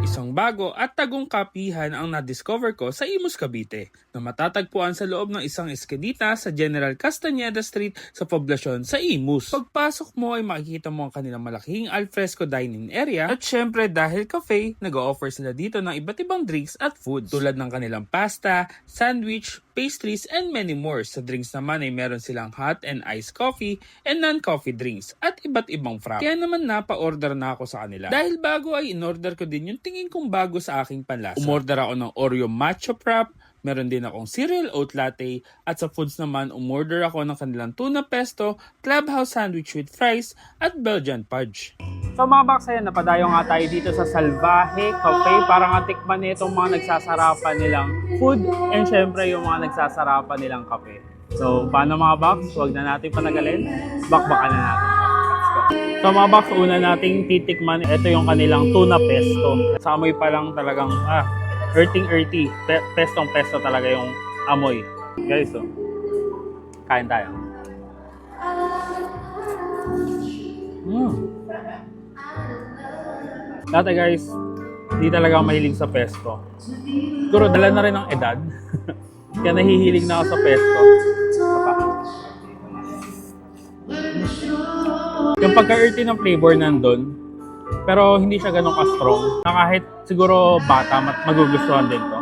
Isang bago at tagong kapihan ang na-discover ko sa Imus, Cavite na matatagpuan sa loob ng isang eskinita sa General Castañeda Street sa poblasyon sa Imus. Pagpasok mo ay makikita mo ang kanilang malaking alfresco dining area at syempre dahil cafe, nag-o-offer sila dito ng iba't ibang drinks at food tulad ng kanilang pasta, sandwich, pastries, and many more. Sa drinks naman ay meron silang hot and iced coffee and non-coffee drinks at iba't ibang frap. Kaya naman napa-order na ako sa kanila. Dahil bago ay in-order ko din yung tingin kong bago sa aking panlasa. Umorder ako ng Oreo Matcha Frap, meron din akong cereal oat latte, at sa foods naman umorder ako ng kanilang tuna pesto, clubhouse sandwich with fries, at Belgian fudge. So mga box, ayan, napadayo nga tayo dito sa Salvaje Cafe para nga tikman itong mga nagsasarapan nilang food and syempre yung mga nagsasarapan nilang kape. So paano mga box? Huwag na natin panagalin, bakbakan na natin. Let's go. So mga box, una nating titikman, ito yung kanilang tuna pesto. Sa amoy pa lang talagang earthy. Pestong pesto talaga yung amoy. Guys, so kain tayo. Dati guys, hindi talaga ako mahilig sa pesto. Siguro dala na rin ng edad. Kaya nahihilig na ako sa pesto. Yung pagka-earthy ng flavor nandun, pero hindi siya ganun ka-strong. Na kahit siguro bata, magugustuhan din to.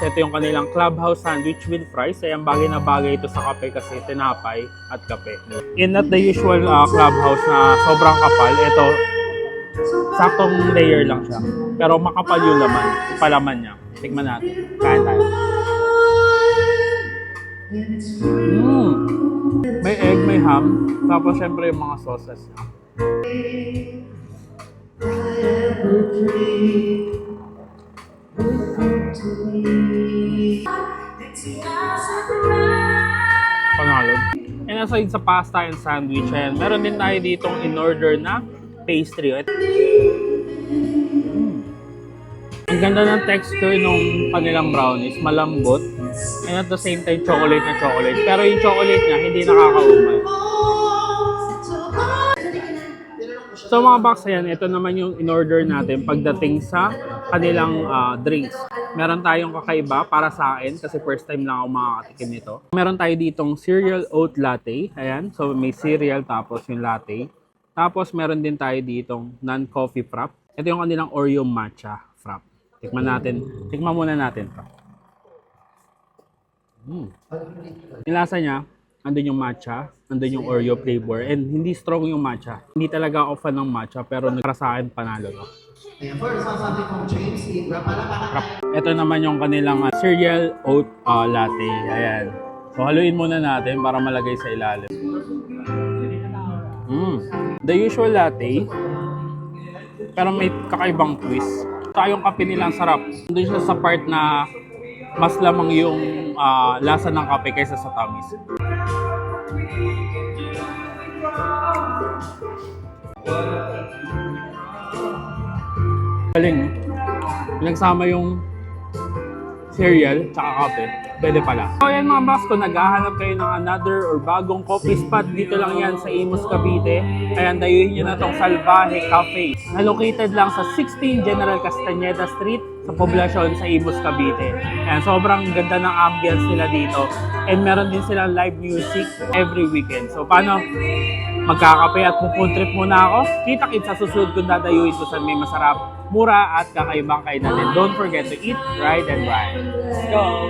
So, ito yung kanilang clubhouse sandwich with fries. Ay ang bagay na bagay ito sa kape kasi tinapay at kape. In not the usual clubhouse na sobrang kapal, ito saktong layer lang siya. Pero makapal yung laman, palaman niya. Tikman natin. Kain tayo. May egg, may ham, tapos syempre yung mga sauces niya. Panalo. And aside sa pasta and sandwich, and meron din tayo ditong in-order na pastry. Ang ganda ng texture ng kanilang brownies, malambot. And at the same time, chocolate na chocolate. Pero yung chocolate niya, hindi nakakaumay. So mga box, ayan, ito naman yung in-order natin pagdating sa kanilang drinks. Meron tayong kakaiba para sa akin kasi first time lang ako makakatikim nito. Meron tayo ditong cereal oat latte. Ayan, so may cereal tapos yung latte. Tapos meron din tayo ditong non-coffee frap. Ito yung kanilang Oreo matcha frap. Tikman natin. Tikman muna natin to. Yung lasa niya, andun yung matcha, andun yung Oreo flavor, and hindi strong yung matcha. Hindi talaga ako fan ng matcha, pero para sa akin, panalo to. Ito naman yung kanilang cereal oat latte. Ayan. So, haluin muna natin para malagay sa ilalim. The usual latte, pero may kakaibang twist. Saka yung kape nilang sarap. Andun siya sa part na mas lamang yung lasa ng kape kaysa sa tamis. Galing. Pinagsama yung cereal tsaka kape. Pwede pala. So ayan mga boss, kung naghahanap kayo ng another or bagong coffee spot, dito lang yan sa Imus, Cavite. Ayan, dayuhin nyo na tong Salvaje Cafe. Na-located lang sa 16 General Castañeda Street sa poblasyon sa Imus, Cavite. Ayan, sobrang ganda ng ambience nila dito. And meron din silang live music every weekend. So paano? Magkakape at pupuntrip trip muna ako. Kita-kits sa susunod kung dadayuhin ko sa may masarap, mura at kakaibang kainan. And don't forget to eat, ride, and ride. Let's go!